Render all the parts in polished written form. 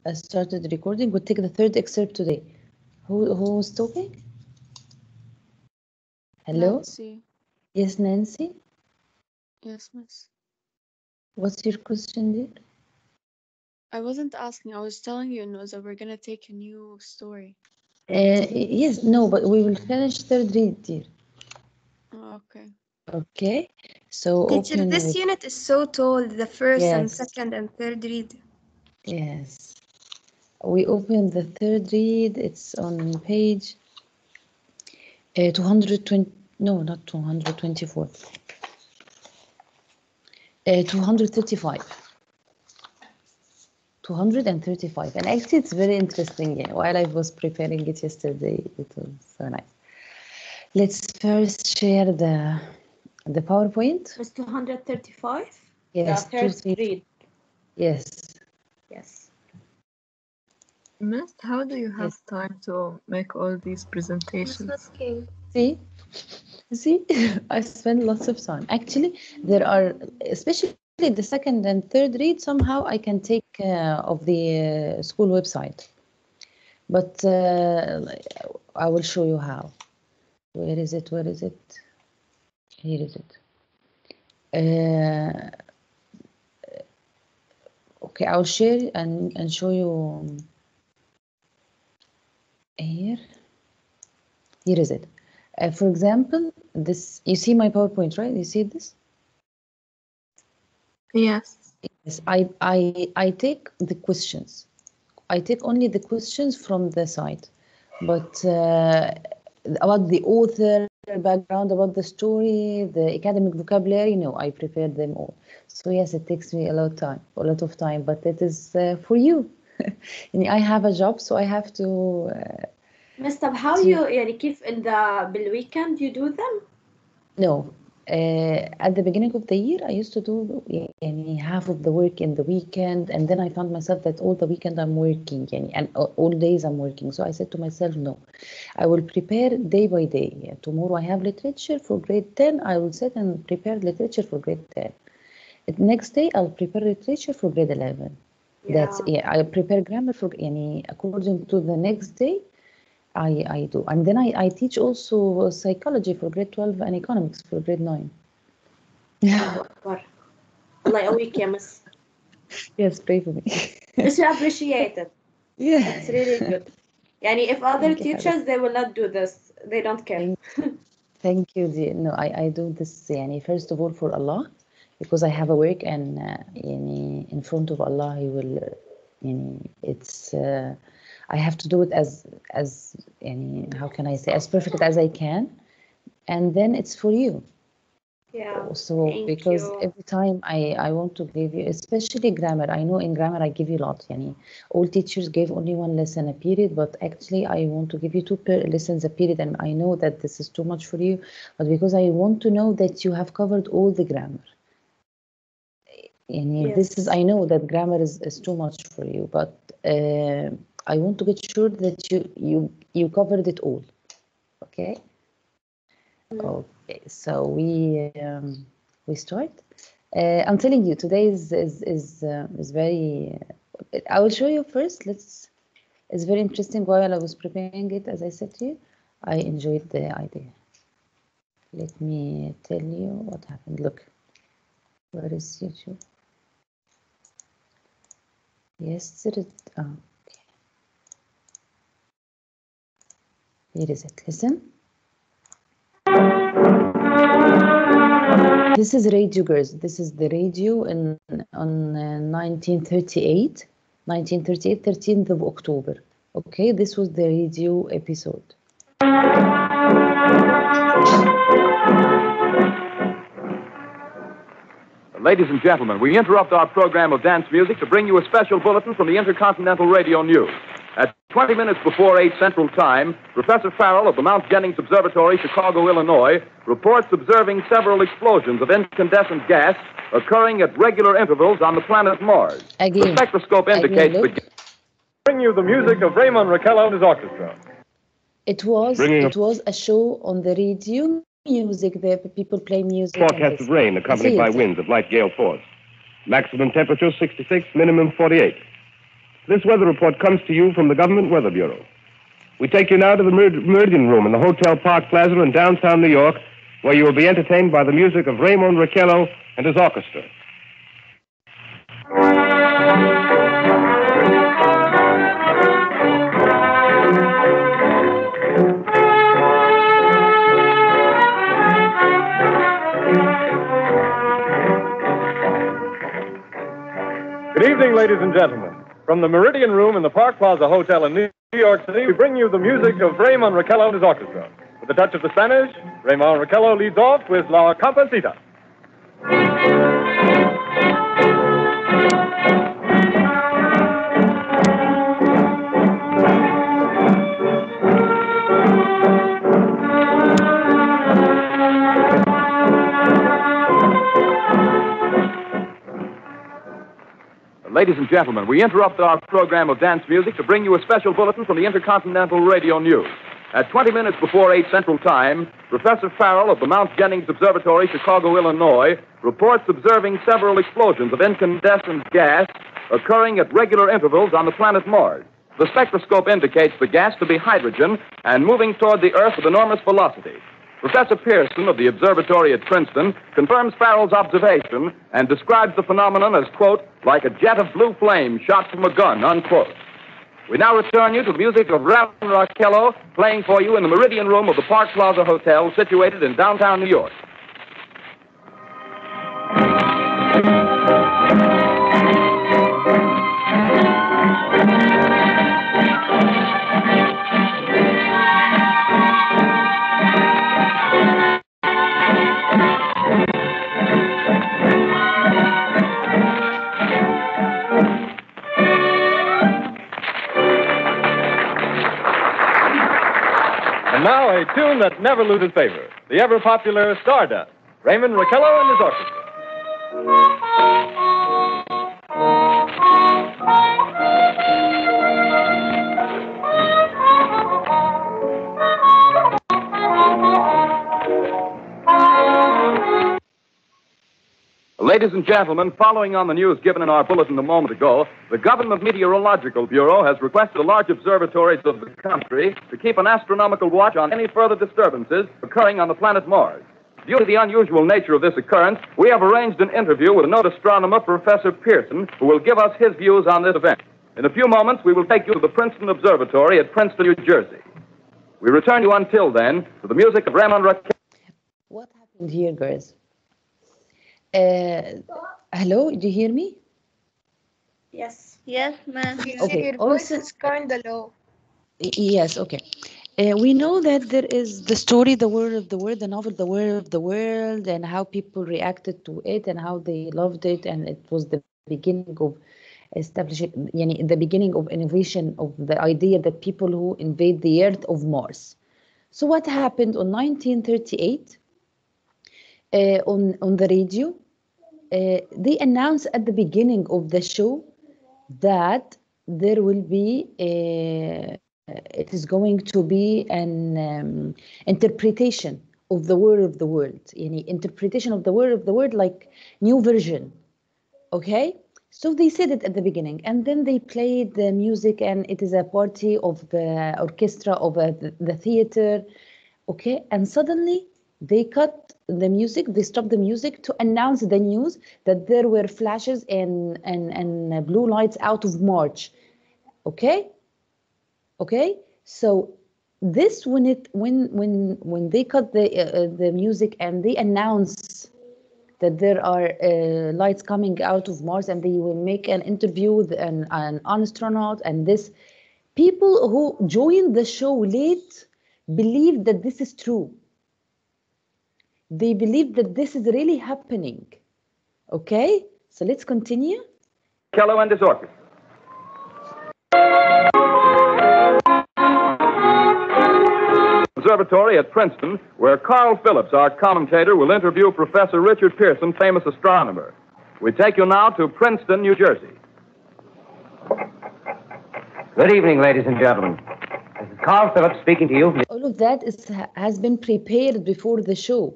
I started recording. We'll take the third excerpt today. Who's talking? Hello? Nancy. Yes, Nancy? Yes, miss. What's your question, dear? I wasn't asking. I was telling you, Noza, we're gonna take a new story. Yes, no, but we will finish third read, dear. Oh, okay. Okay, so Teacher, open this with, unit is so tall, the first and yes, second and third read. yes. We open the third read. It's on page 220, no, not 224. 235. 235. And actually, it's very interesting. Yeah, while I was preparing it yesterday, it was so nice. Let's first share the PowerPoint. It's 235? Yes, The third read. Yes. Yes. Miss, how do you have Yes. time to make all these presentations? See, I spend lots of time. Actually, there are, especially the second and third read, somehow I can take of the school website. But I will show you how. Where is it? Where is it? Here is it. Okay, I'll share and show you here. Here is it. For example, this, you see my PowerPoint, right? You see this? Yes. Yes, I take the questions. I take only the questions from the site, but about the author background, about the story, the academic vocabulary, no, I prepared them all. So yes, it takes me a lot of time, but it is for you. I have a job, so I have to. Miss, طب how you يعني كيف in the بالweekend you do them? No. At the beginning of the year, I used to do half of the work in the weekend, and then I found myself that all the weekend I'm working, and all days I'm working. So I said to myself, no, I will prepare day by day. Tomorrow I have literature for grade 10. I will sit and prepare literature for grade 10. The next day I'll prepare literature for grade 11. That's I prepare grammar for according to the next day. I do. And then I teach also psychology for grade 12 and economics for grade 9. الله أكبر. الله يقويك يا Miss. Yes, pray for me. Miss, you appreciate it. Yeah. It's really good. يعني if other teachers, they will not do this. They don't care. Thank you, dear. No, I do this first of all for Allah, because I have a work, and in front of Allah He will it's I have to do it as how can I say, as perfect as I can, and then it's for you. Yeah. So because every time I want to give you, especially grammar, I know in grammar I give you a lot. All teachers gave only one lesson a period, but actually I want to give you two lessons a period, and I know that this is too much for you, but because I want to know that you have covered all the grammar. Yes. This is, I know that grammar is too much for you, but I want to get sure that you covered it all. Okay. Okay, so we start. I'm telling you, today is very. I will show you first. It's very interesting. While I was preparing it, as I said to you, I enjoyed the idea. Let me tell you what happened. Look, where is YouTube? Yes, it is. Oh, okay. Here is it. Listen. This is radio, girls. This is the radio on 1938, 13th of October. Okay, this was the radio episode. Ladies and gentlemen, we interrupt our program of dance music to bring you a special bulletin from the Intercontinental Radio News. At 20 minutes before 8 Central Time, Professor Farrell of the Mount Jennings Observatory, Chicago, Illinois, reports observing several explosions of incandescent gas occurring at regular intervals on the planet Mars. Again, the spectroscope indicates look. Bring you the music of Raymond Raquel and his orchestra. It was a show on the radio. Music, the people play music. Forecast of rain accompanied by winds of light gale force. Maximum temperature 66, minimum 48. This weather report comes to you from the Government Weather Bureau. We take you now to the Meridian Room in the Hotel Park Plaza in downtown New York, where you will be entertained by the music of Raymond Raquello and his orchestra. Good evening, ladies and gentlemen. From the Meridian Room in the Park Plaza Hotel in New York City, we bring you the music of Raymond Raquello and his orchestra. With a touch of the Spanish, Raymond Raquello leads off with La Comparsita. Ladies and gentlemen, we interrupt our program of dance music to bring you a special bulletin from the Intercontinental Radio News. At 20 minutes before 8 Central Time, Professor Farrell of the Mount Jennings Observatory, Chicago, Illinois, reports observing several explosions of incandescent gas occurring at regular intervals on the planet Mars. The spectroscope indicates the gas to be hydrogen and moving toward the Earth with enormous velocity. Professor Pearson of the observatory at Princeton confirms Farrell's observation and describes the phenomenon as, quote, like a jet of blue flame shot from a gun, unquote. We now return you to the music of Raymond Raquello playing for you in the Meridian Room of the Park Plaza Hotel situated in downtown New York. And now a tune that never loses favor, the ever-popular Stardust, Raymond Raquello and his orchestra. Ladies and gentlemen, following on the news given in our bulletin a moment ago, the Government Meteorological Bureau has requested the large observatories of the country to keep an astronomical watch on any further disturbances occurring on the planet Mars. Due to the unusual nature of this occurrence, we have arranged an interview with a noted astronomer, Professor Pearson, who will give us his views on this event. In a few moments, we will take you to the Princeton Observatory at Princeton, New Jersey. We return you until then to the music of Raymond Raquello. What happened here, girls? Hello, do you hear me? Yes. Yes, ma'am. Okay, Your voice is kind of low. Yes, okay. We know that there is the story, the word of the world, the novel, the word of the world, and how people reacted to it and how they loved it, and it was the beginning of establishing, the beginning of innovation of the idea that people who invade the Earth of Mars. So what happened on 1938 on the radio? They announced at the beginning of the show that there will be it is going to be an interpretation of the word of the world, interpretation of the word like new version. Okay, so they said it at the beginning, and then they played the music, and it is a party of the orchestra of the theater. Okay, and suddenly they cut the music, they stopped the music to announce the news that there were flashes and blue lights out of March. Okay, so this when they cut the music and they announce that there are lights coming out of Mars, and they will make an interview with an astronaut, and this people who joined the show late believe that this is true. They believe that this is really happening. Okay, so let's continue. Raquello and his orchestra. Observatory at Princeton, where Carl Phillips, our commentator, will interview Professor Richard Pearson, famous astronomer. We take you now to Princeton, New Jersey. Good evening, ladies and gentlemen. This is Carl Phillips speaking to you. All of that has been prepared before the show.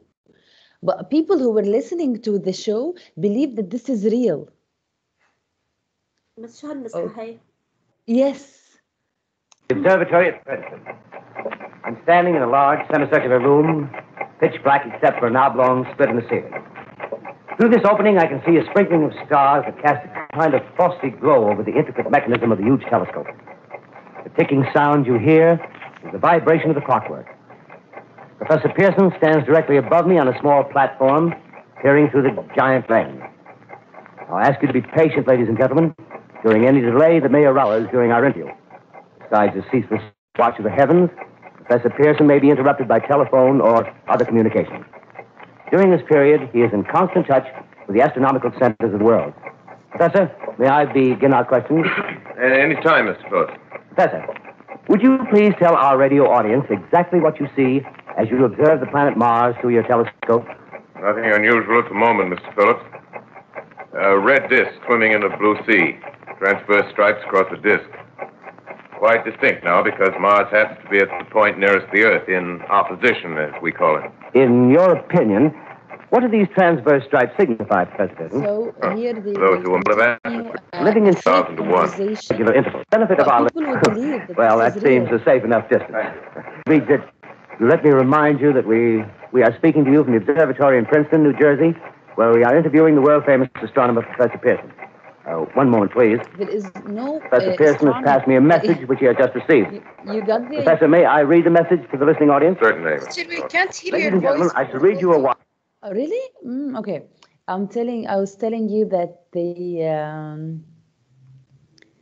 But people who were listening to the show believe that this is real. بس شو هالمسرحية؟ Yes. The observatory at Princeton. I'm standing in a large semicircular room, pitch black except for an oblong split in the ceiling. Through this opening, I can see a sprinkling of stars that cast a kind of frosty glow over the intricate mechanism of the huge telescope. The ticking sound you hear is the vibration of the clockwork. Professor Pearson stands directly above me on a small platform, peering through the giant lens. I'll ask you to be patient, ladies and gentlemen, during any delay that may arouse during our interview. Besides the ceaseless watch of the heavens, Professor Pearson may be interrupted by telephone or other communications. During this period, he is in constant touch with the astronomical centers of the world. Professor, may I begin our questions? Any time, Mr. Phillips. Professor, would you please tell our radio audience exactly what you see as you observe the planet Mars through your telescope? Nothing unusual at the moment, Mr. Phillips. A red disk swimming in a blue sea. Transverse stripes across the disk. Quite distinct now because Mars happens to be at the point nearest the Earth, in opposition, as we call it. In your opinion, what do these transverse stripes signify, Professor Pearson? So here they Those who will live Living in thousand to one. regular intervals. Benefit of our... People would believe that Well, this that is seems real. a safe enough distance. Reads it. Let me remind you that we are speaking to you from the observatory in Princeton, New Jersey, where we are interviewing the world-famous astronomer, Professor Pearson. One moment, please. There is no Professor Pearson has passed me a message which he has just received. You got the... Professor, may I read the message to the listening audience? Certainly. Teacher, we can't hear Ladies your and gentlemen, voice. I shall read you a... Oh, really? Okay. I was telling you that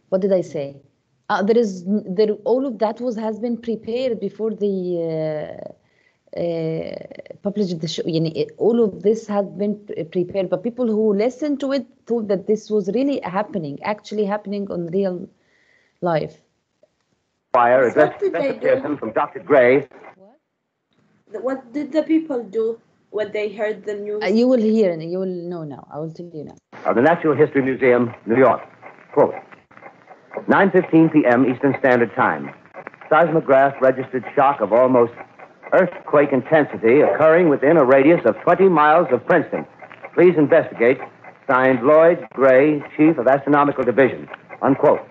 what did I say? All of that has been prepared before the published the show. All of this has been prepared, but people who listened to it thought that this was really actually happening on real life. Wire What addressed to did they Professor do? Pearson from Dr. Gray. What did the people do when they heard the news? You will hear and you will know now. I will tell you now. Of the Natural History Museum, New York. Quote, 9:15 p.m. Eastern Standard Time. Seismograph registered shock of almost earthquake intensity occurring within a radius of 20 miles of Princeton. Please investigate. Signed Lloyd Gray, Chief of Astronomical Division. Unquote.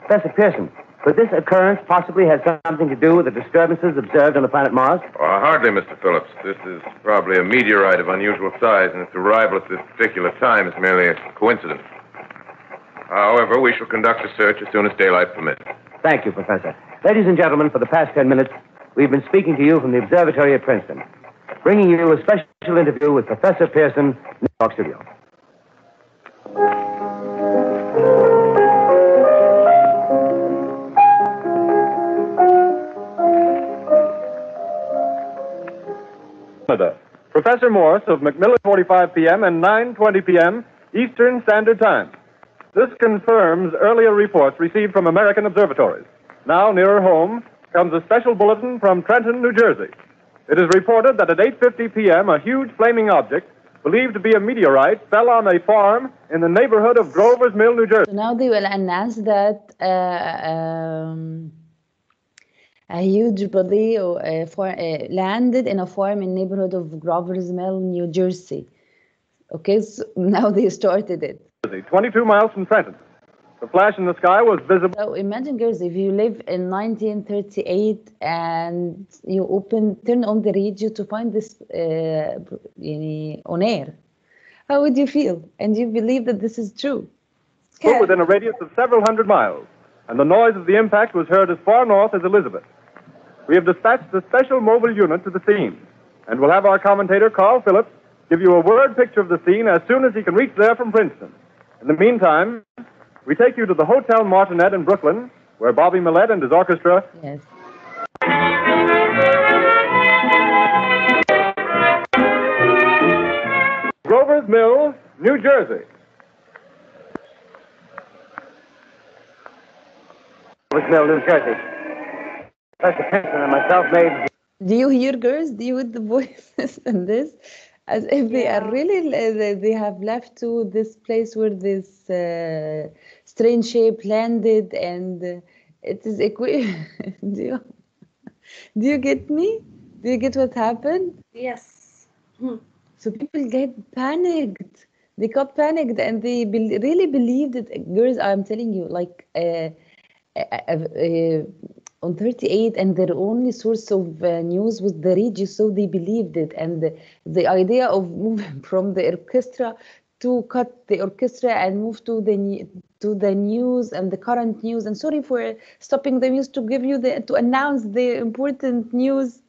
Professor Pearson, could this occurrence possibly have something to do with the disturbances observed on the planet Mars? Hardly, Mr. Phillips. This is probably a meteorite of unusual size, and its arrival at this particular time is merely a coincidence. However, we shall conduct a search as soon as daylight permits. Thank you, Professor. Ladies and gentlemen, for the past 10 minutes, we've been speaking to you from the observatory at Princeton, bringing you a special interview with Professor Pearson, New York studio. Professor Morse of Macmillan, 45 p.m. and 9:20 p.m. Eastern Standard Time. This confirms earlier reports received from American observatories. Now, nearer home, comes a special bulletin from Trenton, New Jersey. It is reported that at 8:50 p.m., a huge flaming object, believed to be a meteorite, fell on a farm in the neighborhood of Grover's Mill, New Jersey. So now they will announce that a huge body landed in a farm in neighborhood of Grover's Mill, New Jersey. Okay, so now they started it. 22 miles from Trenton. The flash in the sky was visible. So imagine, girls, if you live in 1938 and you turn on the radio to find this on air, how would you feel? And you believe that this is true? Within a radius of several hundred miles, and the noise of the impact was heard as far north as Elizabeth. We have dispatched a special mobile unit to the scene, and we'll have our commentator, Carl Phillips, give you a word picture of the scene as soon as he can reach there from Princeton. In the meantime, we take you to the Hotel Martinet in Brooklyn, where Bobby Millett and his orchestra... Yes. Grover's Mill, New Jersey. Grover's Mill, New Jersey. Professor Pearson and myself made... Do you hear, girls? Do you hear the voices and this? As if they are really, they have left to this place where this strange shape landed, and it is do you get me? Do you get what happened? Yes. So people get panicked. They got panicked, and they really believed it. Girls, I'm telling you, like on 38, and their only source of news was the radio, so they believed it. And the idea of moving from the orchestra to cut the orchestra and move to the news and the current news. And sorry for stopping the news to give you to announce the important news.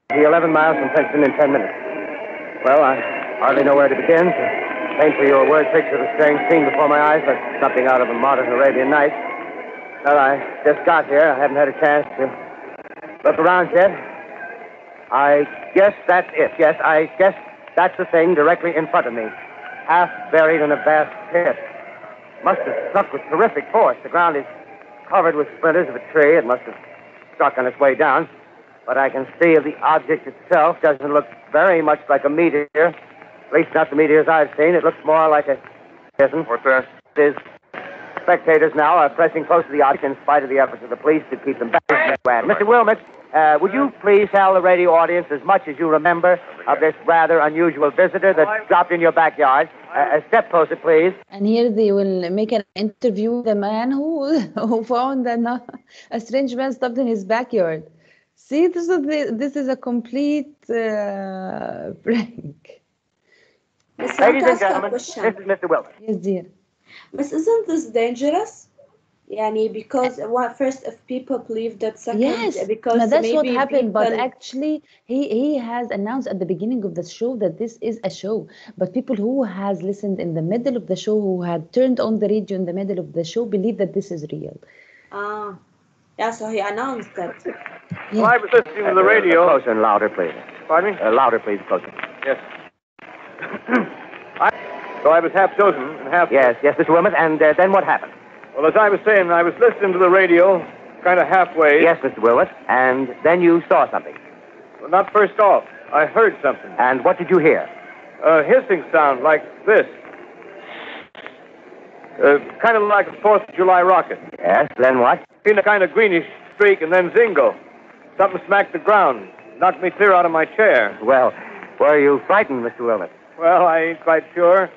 The 11 miles from Princeton in 10 minutes. Well, I hardly know where to begin. To paint for you a word picture of a strange scene before my eyes, like something out of a modern Arabian Nights. Well, I just got here. I haven't had a chance to look around yet. I guess that's it. Yes, I guess that's the thing directly in front of me. Half buried in a vast pit. Must have struck with terrific force. The ground is covered with splinters of a tree. It must have struck on its way down. But I can see the object itself doesn't look very much like a meteor. At least not the meteors I've seen. It looks more like a... What's that? There's spectators now are pressing close to the object in spite of the efforts of the police to keep them back. Mr. Wilmot, would you please tell the radio audience as much as you remember of this rather unusual visitor that dropped in your backyard? A step closer, please. And here they will make an interview with the man who found a strange man stopped in his backyard. See, this is a complete prank. Miss, Ladies and ask a gentlemen, this question. is Mr. Wilmot. Yes, dear. Miss, isn't this dangerous? Yani, because first, if people believe that, second, Yes, because now that's maybe what happened. But people- actually, he has announced at the beginning of the show that this is a show. But people who has listened in the middle of the show, who had turned on the radio in the middle of the show, believe that this is real. Yeah, so he announced that. Well, I was listening to the radio. Closer and louder, please. Pardon me? Louder, please, closer. Yes. So I was half chosen and half... Yes, Mr. Wilmot, and then what happened? Well, as I was saying, I was listening to the radio, kind of halfway. Yes, Mr. Wilmot, and then you saw something. Well, not first off. I heard something. And what did you hear? A hissing sound like this. Kind of like a 4th of July rocket. Yes, then what? Seen a kind of greenish streak and then zingo. Something smacked the ground. Knocked me clear out of my chair. Well, were you frightened, Mr. Wilmot? Well, I ain't quite sure.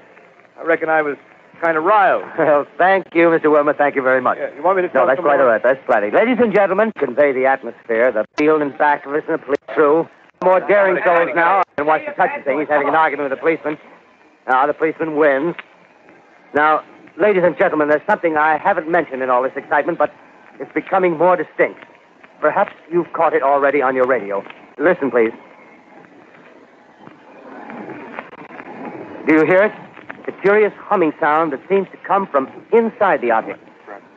I reckon I was kind of riled. Well, thank you, Mr. Wilmot. Thank you very much. Yeah, you want me to No, tell that's some quite more? all right. That's plenty. Ladies and gentlemen, convey the atmosphere, the field in back of us and the police through. More daring souls now. And watch the touchy thing. He's having an argument with the policeman. Now, the policeman wins. Now, ladies and gentlemen, there's something I haven't mentioned in all this excitement, but it's becoming more distinct. Perhaps you've caught it already on your radio. Listen, please. Do you hear it? The curious humming sound that seems to come from inside the object.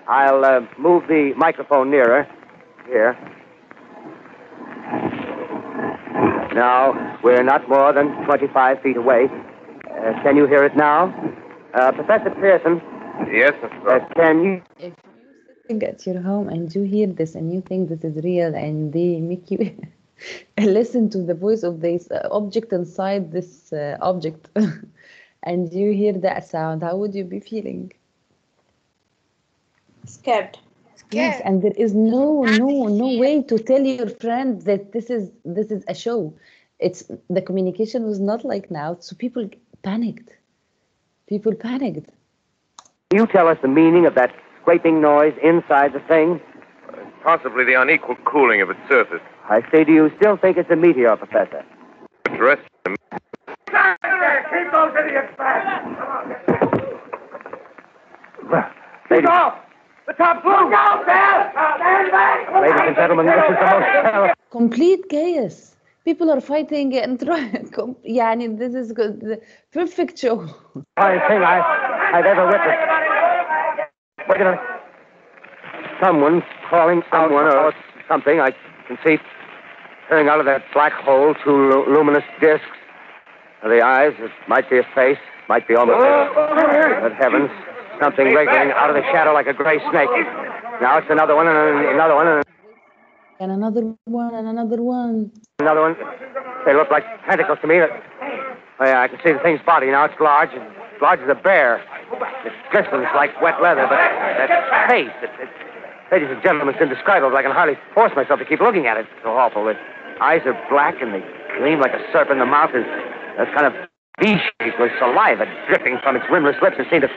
I'll move the microphone nearer. Here. Now, we're not more than 25 feet away. Can you hear it now? Professor Pearson. Yes, Mr. Phillips. Can you... If you're sitting at your home and you hear this and you think this is real and they make you listen to the voice of this object inside this object and you hear that sound, how would you be feeling? Scared. Yes, and there is no way to tell your friend that this is a show. It's the communication was not like now, so people panicked. People panicked. Can you tell us the meaning of that scraping noise inside the thing? Possibly the unequal cooling of its surface. I say, do you still think it's a meteor, Professor? Dressed in Keep those idiots back! Ladies, The top floor! Look out, man! Stand back! ladies and gentlemen, this is the most terrible... Complete chaos. People are fighting and trying. Yani, this is good. The perfect show. thing I've ever witnessed. Wait a minute. Someone's calling someone or something. I can see coming out of that black hole two luminous discs. The eyes, it might be a face, might be almost... Good heavens, something wriggling out of the shadow like a gray snake. Now it's another one and another one And another one and another one. another one. They look like tentacles to me. Oh, yeah, I can see the thing's body now. It's large as a bear. It glistens like wet leather, but that face, ladies and gentlemen, it's indescribable. I can hardly force myself to keep looking at it. It's so awful. The eyes are black and they gleam like a serpent. The mouth is kind of V-shaped with saliva dripping from its rimless lips. It seems to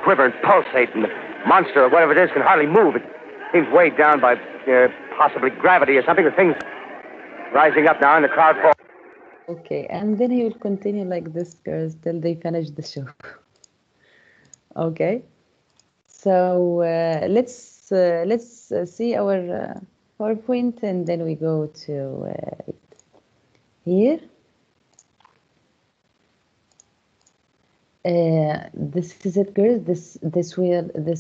quiver and pulsate, and the monster or whatever it is can hardly move. It Seems weighed down by possibly gravity or something. The thing's rising up now, and the crowd falls. Okay, and then he will continue like this, girls, till they finish the show. Okay, so let's see our PowerPoint, and then we go to here. This is it, girls. This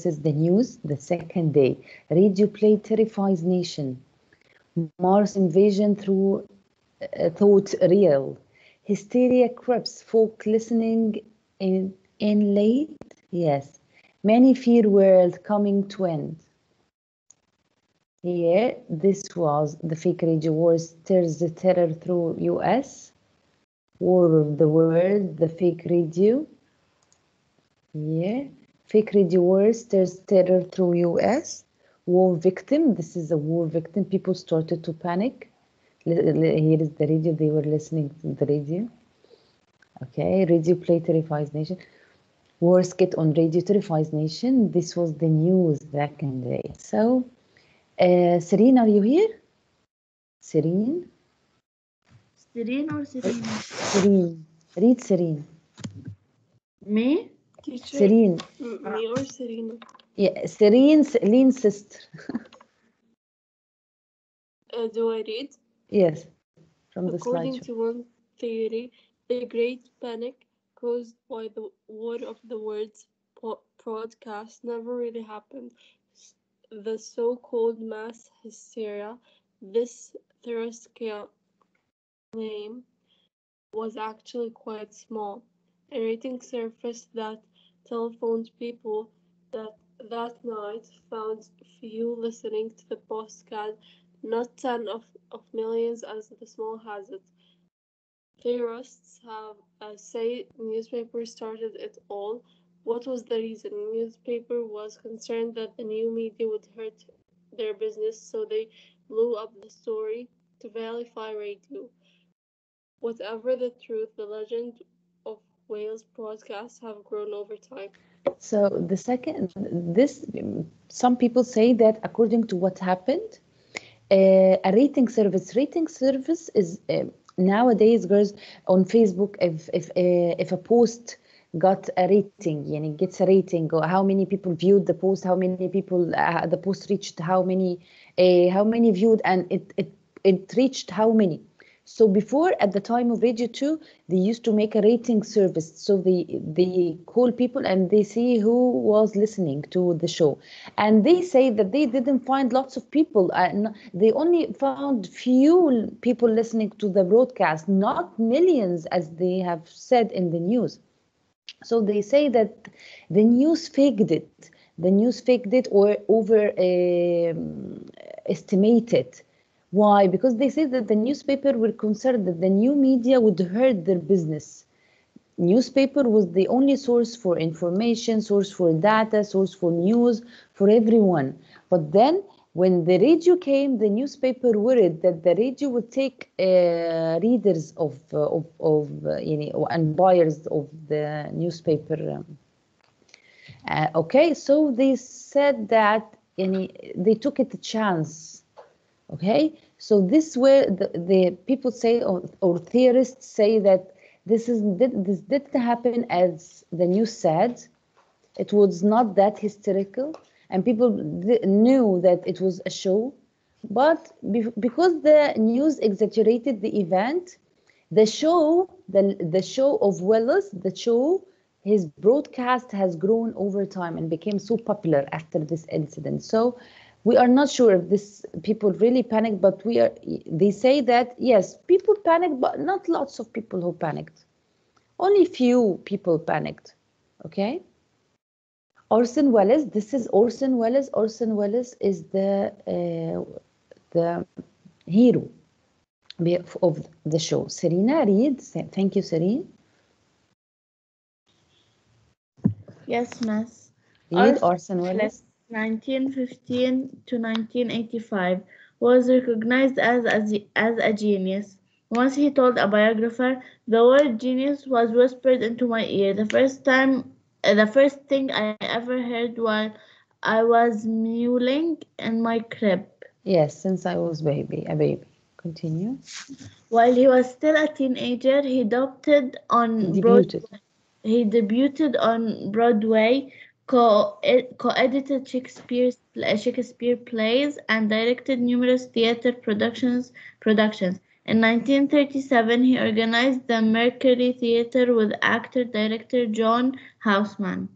is the news. The second day, radio play terrifies nation. Mars invasion through thought real. Hysteria creeps. Folk listening in late. Yes. Many fear world coming to end. Here, this was the fake radio war stirs the terror through US. War of the world, the fake radio. Yeah. Fake radio war stirs terror through US. War victim. This is a war victim. People started to panic. Here is the radio. They were listening to the radio. Okay. Radio play terrifies nation. War skit on radio terrifies nation. This was the news back in the day. So, Serene, are you here? Serene? Serene or Serene? Serene. Read Serene. Me? Teacher, Serene. me or Serena? Yeah, Serene's sister. Do I read? Yes, from the According slideshow. to one theory, the Great Panic caused by the War of the Worlds broadcast never really happened. The so-called mass hysteria, this thirst claim, was actually quite small. A rating surface that telephoned people that night found few listening to the postcard, not 10 of millions as the small has it. Theorists have say newspapers started it all. What was the reason? Newspaper was concerned that the new media would hurt their business, so they blew up the story to vilify radio. Whatever the truth, the legend of Wales broadcasts have grown over time. So the second, some people say that according to what happened, a rating service is nowadays, girls, on Facebook. If a post got a rating, yani gets a rating, or how many people viewed the post, how many people the post reached, how many viewed, and it reached how many. So before, at the time of Radio 2, they used to make a rating service. So they call people and they see who was listening to the show. And they say that they didn't find lots of people. They only found few people listening to the broadcast, not millions, as they have said in the news. So they say that the news faked it. The news faked it or overestimated. Why? Because they say that the newspaper were concerned that the new media would hurt their business. Newspaper was the only source for information, source for data, source for news for everyone. But then when the radio came, the newspaper worried that the radio would take readers and buyers of the newspaper. Okay, so they said that they took it a chance. Okay, so this where the people say or theorists say that this didn't happen as the news said. It was not that hysterical, and people knew that it was a show. But because the news exaggerated the event, the show of Willis, his broadcast has grown over time and became so popular after this incident. So we are not sure if this people really panicked, but they say that yes, people panicked, but not lots of people who panicked. Only few people panicked. Okay. Orson Welles, this is Orson Welles. Orson Welles is the hero of the show. Serena, read. Thank you, Serene. Yes, Miss. Read Orson Welles. 1915 to 1985, was recognized as a genius. Once he told a biographer, "The word genius was whispered into my ear the first thing I ever heard while I was mewling in my crib. Yes, since I was a baby. Continue. While he was still a teenager, he debuted on Broadway, co-edited Shakespeare plays, and directed numerous theater productions. In 1937, he organized the Mercury Theater with actor-director John Houseman.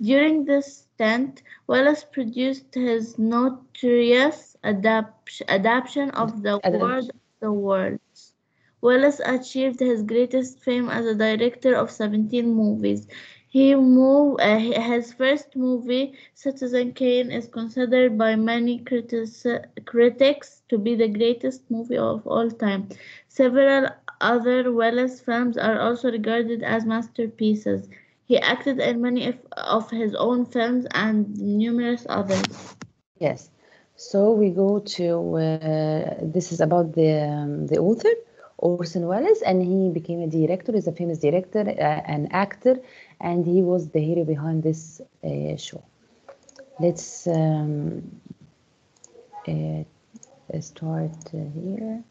During this stint, Wallace produced his notorious adaptation of The Word of the Worlds. Wallace achieved his greatest fame as a director of 17 movies. His first movie, Citizen Kane, is considered by many critics to be the greatest movie of all time. Several other Wallace films are also regarded as masterpieces. He acted in many of his own films and numerous others. Yes. So we go to this is about the author Orson Welles, and he became a director. He's a famous director, an actor, and he was the hero behind this show. Let's start here.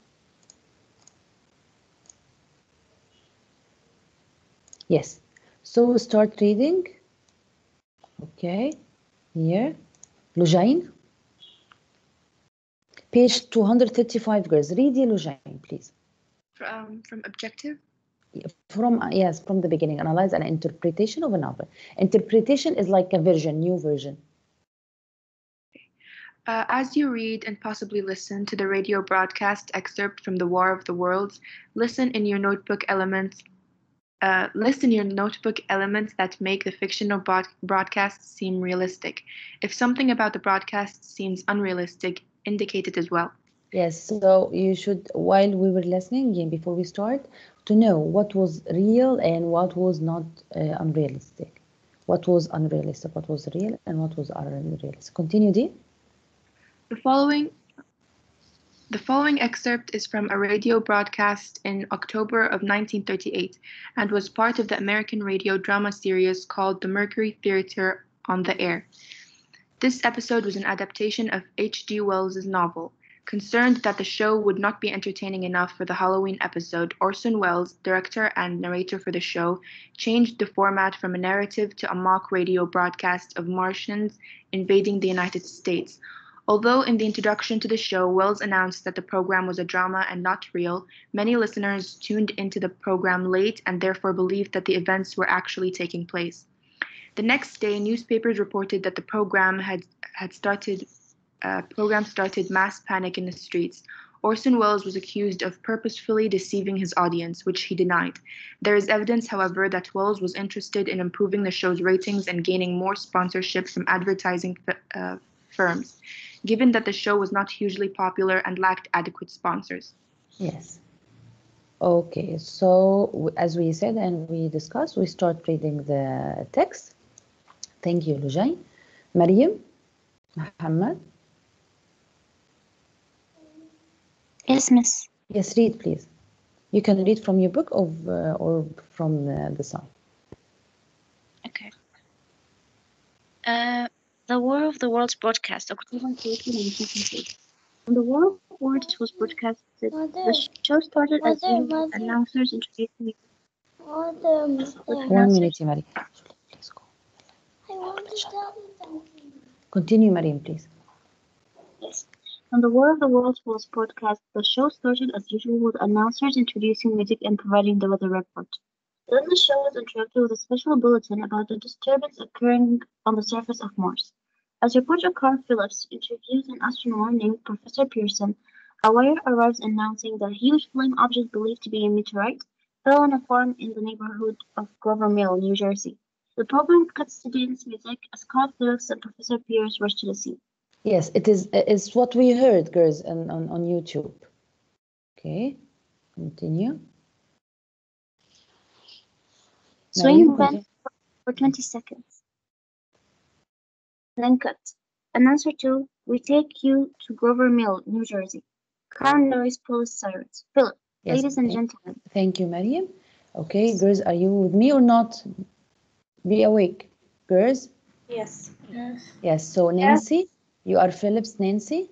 Yes. So start reading. Okay. Here. Lujain. Page 235, girls. Read Lujain, please. From objective? Yes, from the beginning. Analyze an interpretation of a novel. Interpretation is like a new version. As you read and possibly listen to the radio broadcast excerpt from The War of the Worlds, listen in your notebook elements that make the fictional broadcast seem realistic. If something about the broadcast seems unrealistic, indicate it as well. Yes, so you should, while we were listening, before we start, to know what was real and what was not unrealistic. What was unrealistic, what was real, and what was unrealistic. Continue, Dee. The following excerpt is from a radio broadcast in October of 1938 and was part of the American radio drama series called The Mercury Theater on the Air. This episode was an adaptation of H.G. Wells' novel. Concerned that the show would not be entertaining enough for the Halloween episode, Orson Welles, director and narrator for the show, changed the format from a narrative to a mock radio broadcast of Martians invading the United States. Although in the introduction to the show, Wells announced that the program was a drama and not real, many listeners tuned into the program late and therefore believed that the events were actually taking place. The next day, newspapers reported that the program started mass panic in the streets. Orson Welles was accused of purposefully deceiving his audience, which he denied. There is evidence, however, that Welles was interested in improving the show's ratings and gaining more sponsorship from advertising firms, given that the show was not hugely popular and lacked adequate sponsors. Yes. Okay, so as we said and we discussed, we start reading the text. Thank you, Lujain. Mariam, Muhammad. Yes, miss. Yes, read, please. You can read from your book or from the side. Okay. The War of the Worlds broadcast, October 30, 1958. When the War of the Worlds was broadcasted, the show started as usual with announcers introducing. 1 minute, Mariam. Please go. Continue, Mariam, please. Yes. When the War of the Worlds was broadcast, the show started as usual with announcers introducing music and providing the weather report. Then the show was interrupted with a special bulletin about the disturbance occurring on the surface of Mars. As reporter Carl Phillips interviews an astronomer named Professor Pearson, a wire arrives announcing that a huge flame object believed to be a meteorite fell on a farm in the neighborhood of Grover Mill, New Jersey. The program cuts to dance music as Carl Phillips and Professor Pierce rush to the scene. Yes, it's what we heard, girls, on YouTube. Okay, continue. Swing went for 20 seconds. Then cut. Announcer 2, we take you to Grover Mill, New Jersey. Car noise police sirens. Philip, Yes, ladies and gentlemen. Thank you, Mariam. Okay, girls, are you with me or not? Be awake. Girls, Yes. Yes, so Nancy, you are Phillips, Nancy?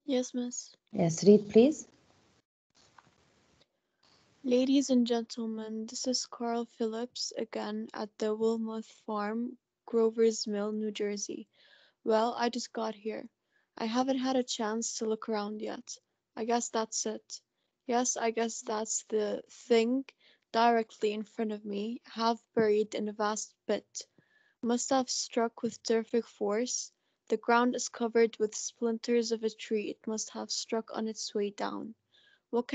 Yes, miss. Yes, read please. Ladies and gentlemen, this is Carl Phillips again at the Wilmouth Farm, Grover's Mill, New Jersey. Well, I just got here. I haven't had a chance to look around yet. I guess that's it. Yes, I guess that's the thing directly in front of me, half buried in a vast pit. Must have struck with terrific force. The ground is covered with splinters of a tree it must have struck on its way down. What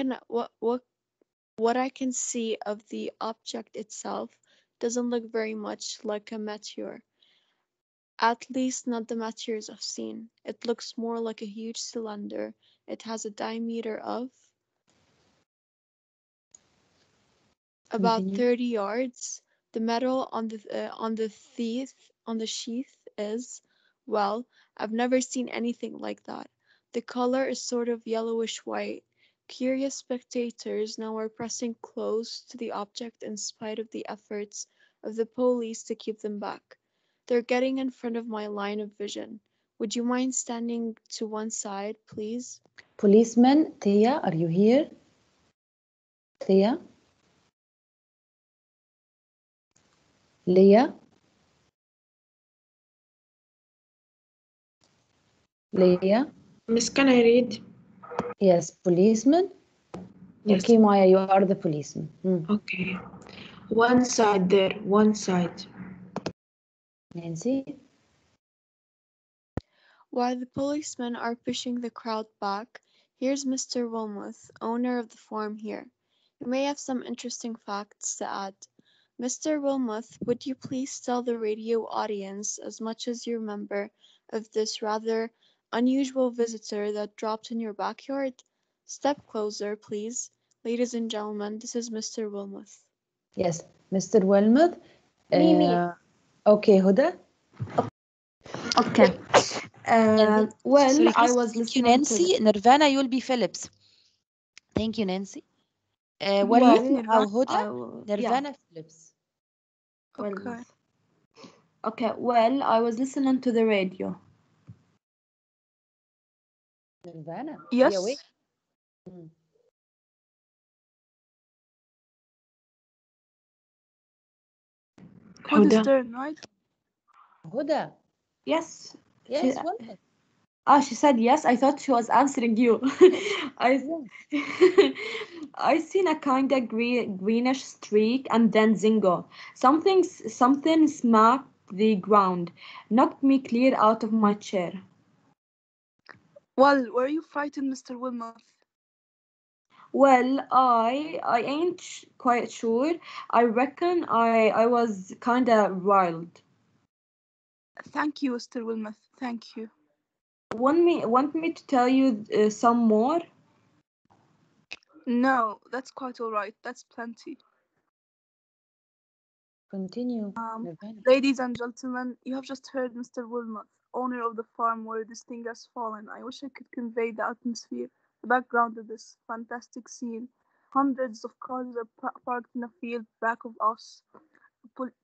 I can see of the object itself doesn't look very much like a meteor. At least not the meteors I've seen. It looks more like a huge cylinder. It has a diameter of about Continue. 30 yards. The metal on the sheath is, well, I've never seen anything like that. The color is sort of yellowish white. Curious spectators now are pressing close to the object in spite of the efforts of the police to keep them back. They're getting in front of my line of vision. Would you mind standing to one side, please? Policeman, Thea, are you here? Thea? Leah? Leah? Miss, can I read? Yes, policeman? Yes. Okay, Maya, you are the policeman. Okay. One side there, one side. Nancy? While the policemen are pushing the crowd back, here's Mr. Wilmouth, owner of the farm here. You may have some interesting facts to add. Mr. Wilmouth, would you please tell the radio audience as much as you remember of this rather unusual visitor that dropped in your backyard? Step closer, please. Ladies and gentlemen, this is Mr. Wilmouth. Yes, Mr. Wilmouth. Me. Okay, Huda? Okay. Well, Sorry, I please. was Thank you, listening to Nancy. Nirvana, you'll be Phillips. Thank you, Nancy. Well, أو هدى yeah, Nirvana Phillips. well, okay. Well, I was listening to the radio. Nirvana. Yes. Be awake. Huda's turn, right? Huda. Yes. Yes, Wilmouth. She said yes. I thought she was answering you. I seen a kind of greenish streak and then zingo. Something smacked the ground, knocked me clear out of my chair. Well, were you frightened, Mr. Wilmouth? Well, I ain't quite sure. I reckon I was kind of wild. Thank you, Mr. Wilmouth. Thank you. Want me to tell you some more? No, that's quite all right. That's plenty. Continue, Nirvana. Ladies and gentlemen, you have just heard Mr. Wilmouth, owner of the farm where this thing has fallen. I wish I could convey the atmosphere, the background of this fantastic scene. Hundreds of cars are parked in a field back of us.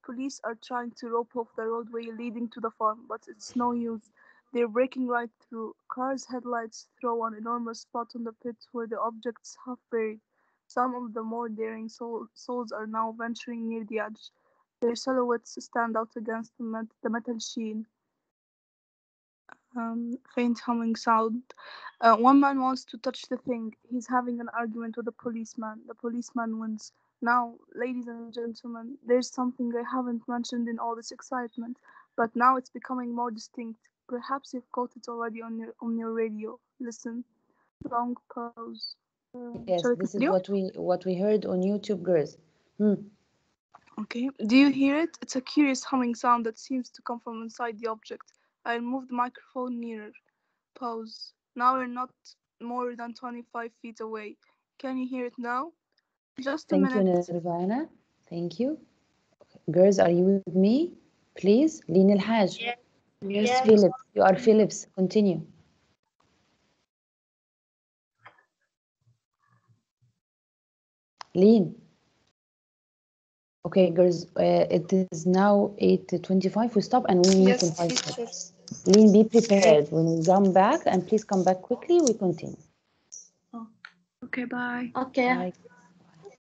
Police are trying to rope off the roadway leading to the farm, but it's no use. They're breaking right through. Cars' headlights throw an enormous spot on the pit where the object's half buried. Some of the more daring souls are now venturing near the edge. Their silhouettes stand out against the metal sheen. Faint humming sound. One man wants to touch the thing. He's having an argument with a policeman. The policeman wins. Now, ladies and gentlemen, there's something I haven't mentioned in all this excitement, but now it's becoming more distinct. Perhaps you've caught it already on your radio. Listen. Long pause. Yes, Shall I this is continue? what we heard on YouTube, girls. Okay. Do you hear it? It's a curious humming sound that seems to come from inside the object. I'll move the microphone nearer. Pause. Now we're not more than 25 feet away. Can you hear it now? Just a Thank you, minute. Nirvana. Thank you. Girls, are you with me? Please, Lin El Haj. Yes. Phillips. You are Phillips. Continue. Lean. Okay, girls, it is now 8:25. We stop and we meet in 5 minutes. Lean, be prepared. When we come back, and please come back quickly, we continue. Okay, bye. Okay. Bye.